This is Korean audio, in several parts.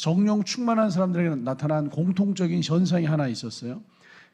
성령 충만한 사람들에게 나타난 공통적인 현상이 하나 있었어요.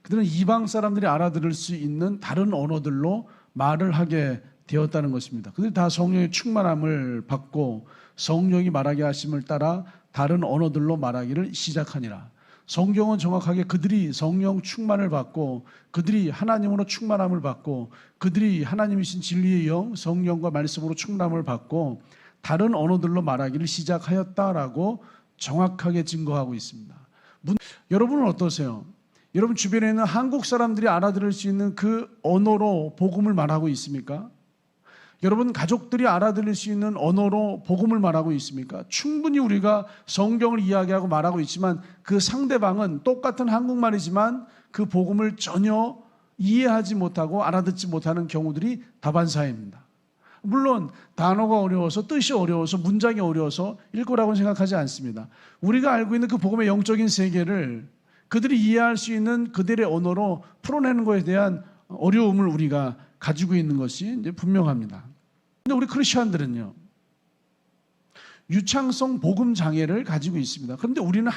그들은 이방 사람들이 알아들을 수 있는 다른 언어들로 말을 하게 되었다는 것입니다. 그들이 다 성령의 충만함을 받고 성령이 말하게 하심을 따라 다른 언어들로 말하기를 시작하니라. 성경은 정확하게 그들이 성령 충만을 받고 그들이 하나님으로 충만함을 받고 그들이 하나님이신 진리의 영 성령과 말씀으로 충만함을 받고 다른 언어들로 말하기를 시작하였다라고 정확하게 증거하고 있습니다. 여러분은 어떠세요? 여러분 주변에 있는 한국 사람들이 알아들을 수 있는 그 언어로 복음을 말하고 있습니까? 여러분 가족들이 알아들을 수 있는 언어로 복음을 말하고 있습니까? 충분히 우리가 성경을 이야기하고 말하고 있지만 그 상대방은 똑같은 한국말이지만 그 복음을 전혀 이해하지 못하고 알아듣지 못하는 경우들이 다반사입니다. 물론 단어가 어려워서 뜻이 어려워서 문장이 어려워서 읽으라고는 생각하지 않습니다. 우리가 알고 있는 그 복음의 영적인 세계를 그들이 이해할 수 있는 그들의 언어로 풀어내는 것에 대한 어려움을 우리가 가지고 있는 것이 이제 분명합니다. 근데 우리 크리스천들은요, 유창성 복음 장애를 가지고 있습니다. 그런데 우리는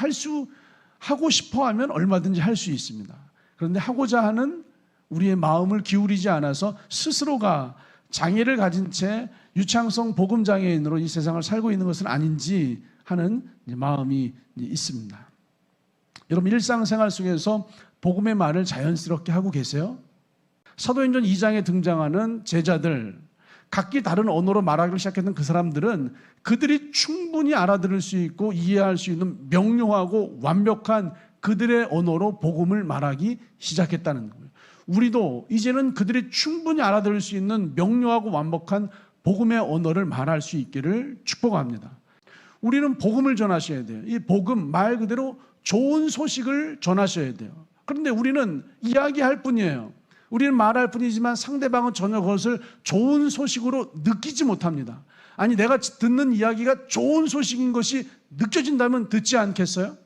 하고 싶어 하면 얼마든지 할 수 있습니다. 그런데 하고자 하는 우리의 마음을 기울이지 않아서 스스로가 장애를 가진 채 유창성 복음 장애인으로 이 세상을 살고 있는 것은 아닌지 하는 마음이 있습니다. 여러분 일상생활 속에서 복음의 말을 자연스럽게 하고 계세요? 사도행전 2장에 등장하는 제자들, 각기 다른 언어로 말하기 시작했던 그 사람들은 그들이 충분히 알아들을 수 있고 이해할 수 있는 명료하고 완벽한 그들의 언어로 복음을 말하기 시작했다는 거예요. 우리도 이제는 그들이 충분히 알아들을 수 있는 명료하고 완벽한 복음의 언어를 말할 수 있기를 축복합니다. 우리는 복음을 전하셔야 돼요. 이 복음 말 그대로 좋은 소식을 전하셔야 돼요. 그런데 우리는 이야기할 뿐이에요. 우리는 말할 뿐이지만 상대방은 전혀 그것을 좋은 소식으로 느끼지 못합니다. 아니 내가 듣는 이야기가 좋은 소식인 것이 느껴진다면 듣지 않겠어요?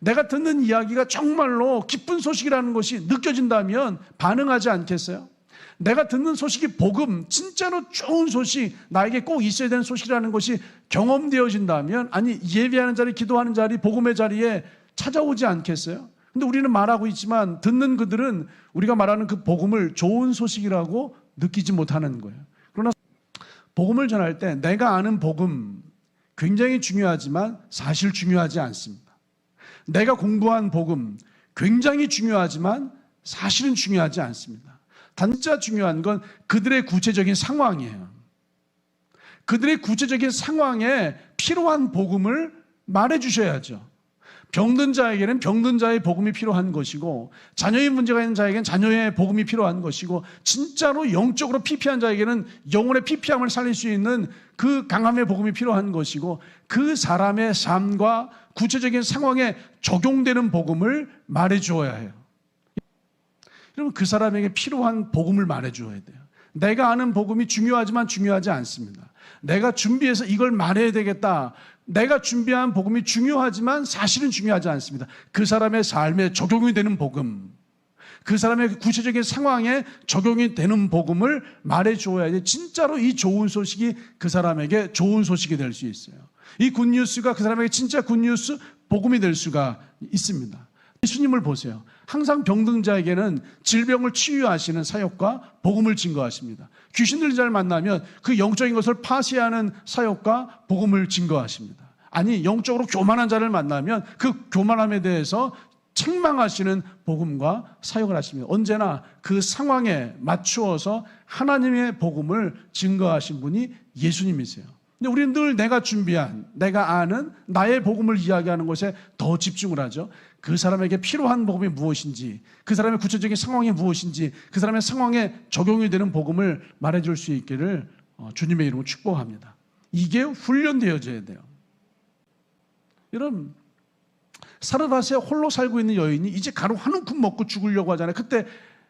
내가 듣는 이야기가 정말로 기쁜 소식이라는 것이 느껴진다면 반응하지 않겠어요? 내가 듣는 소식이 복음, 진짜로 좋은 소식, 나에게 꼭 있어야 되는 소식이라는 것이 경험되어진다면 아니 예배하는 자리, 기도하는 자리, 복음의 자리에 찾아오지 않겠어요? 근데 우리는 말하고 있지만 듣는 그들은 우리가 말하는 그 복음을 좋은 소식이라고 느끼지 못하는 거예요. 그러나 복음을 전할 때 내가 아는 복음 굉장히 중요하지만 사실 중요하지 않습니다. 내가 공부한 복음 굉장히 중요하지만 사실은 중요하지 않습니다. 진짜 중요한 건 그들의 구체적인 상황이에요. 그들의 구체적인 상황에 필요한 복음을 말해 주셔야죠. 병든 자에게는 병든 자의 복음이 필요한 것이고 자녀의 문제가 있는 자에게는 자녀의 복음이 필요한 것이고 진짜로 영적으로 피폐한 자에게는 영혼의 피폐함을 살릴 수 있는 그 강함의 복음이 필요한 것이고 그 사람의 삶과 구체적인 상황에 적용되는 복음을 말해 주어야 해요. 여러분 그 사람에게 필요한 복음을 말해 주어야 돼요. 내가 아는 복음이 중요하지만 중요하지 않습니다. 내가 준비해서 이걸 말해야 되겠다. 내가 준비한 복음이 중요하지만 사실은 중요하지 않습니다. 그 사람의 삶에 적용이 되는 복음, 그 사람의 구체적인 상황에 적용이 되는 복음을 말해 주어야지 진짜로 이 좋은 소식이 그 사람에게 좋은 소식이 될 수 있어요. 이 굿뉴스가 그 사람에게 진짜 굿뉴스, 복음이 될 수가 있습니다. 예수님을 보세요. 항상 병든 자에게는 질병을 치유하시는 사역과 복음을 증거하십니다. 귀신 들린 자를 만나면 그 영적인 것을 파쇄하는 사역과 복음을 증거하십니다. 아니 영적으로 교만한 자를 만나면 그 교만함에 대해서 책망하시는 복음과 사역을 하십니다. 언제나 그 상황에 맞추어서 하나님의 복음을 증거하신 분이 예수님이세요. 근데 우리는 늘 내가 준비한, 내가 아는 나의 복음을 이야기하는 것에 더 집중을 하죠. 그 사람에게 필요한 복음이 무엇인지, 그 사람의 구체적인 상황이 무엇인지, 그 사람의 상황에 적용이 되는 복음을 말해줄 수 있기를 주님의 이름으로 축복합니다. 이게 훈련되어져야 돼요. 여러분, 사르밧에 홀로 살고 있는 여인이 이제 가루 한 움큼 먹고 죽으려고 하잖아요. 그때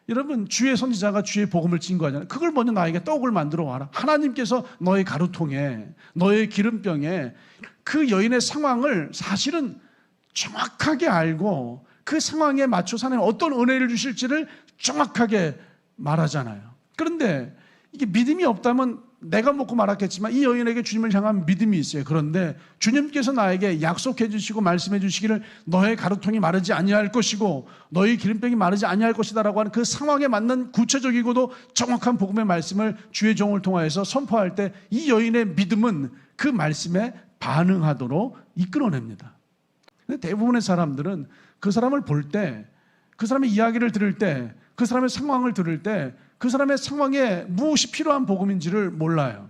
여러분 주의 선지자가 주의 복음을 증거하잖아요. 그걸 먼저 나에게 떡을 만들어 와라. 하나님께서 너의 가루통에, 너의 기름병에 그 여인의 상황을 사실은 정확하게 알고 그 상황에 맞춰서 하나님 어떤 은혜를 주실지를 정확하게 말하잖아요. 그런데 이게 믿음이 없다면 내가 먹고 말았겠지만 이 여인에게 주님을 향한 믿음이 있어요. 그런데 주님께서 나에게 약속해 주시고 말씀해 주시기를 너의 가루통이 마르지 아니할 것이고 너의 기름병이 마르지 아니할 것이다라고 하는 그 상황에 맞는 구체적이고도 정확한 복음의 말씀을 주의 종을 통하여서 선포할 때 이 여인의 믿음은 그 말씀에 반응하도록 이끌어냅니다. 근데 대부분의 사람들은 그 사람을 볼 때, 그 사람의 이야기를 들을 때, 그 사람의 상황을 들을 때 그 사람의 상황에 무엇이 필요한 복음인지를 몰라요.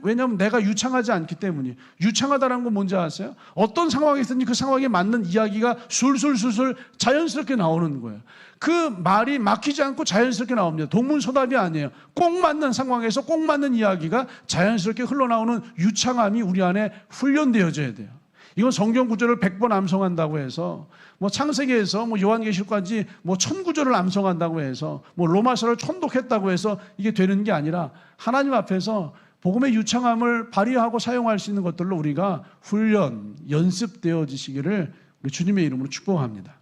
왜냐하면 내가 유창하지 않기 때문이에요. 유창하다는 건 뭔지 아세요? 어떤 상황에 있든지 그 상황에 맞는 이야기가 술술술술 자연스럽게 나오는 거예요. 그 말이 막히지 않고 자연스럽게 나옵니다. 동문서답이 아니에요. 꼭 맞는 상황에서 꼭 맞는 이야기가 자연스럽게 흘러나오는 유창함이 우리 안에 훈련되어져야 돼요. 이건 성경 구절을 100번 암송한다고 해서 창세기에서 요한계시록까지 1000구절을 암송한다고 해서 로마서를 천독했다고 해서 이게 되는 게 아니라 하나님 앞에서 복음의 유창함을 발휘하고 사용할 수 있는 것들로 우리가 훈련, 연습되어지시기를 우리 주님의 이름으로 축복합니다.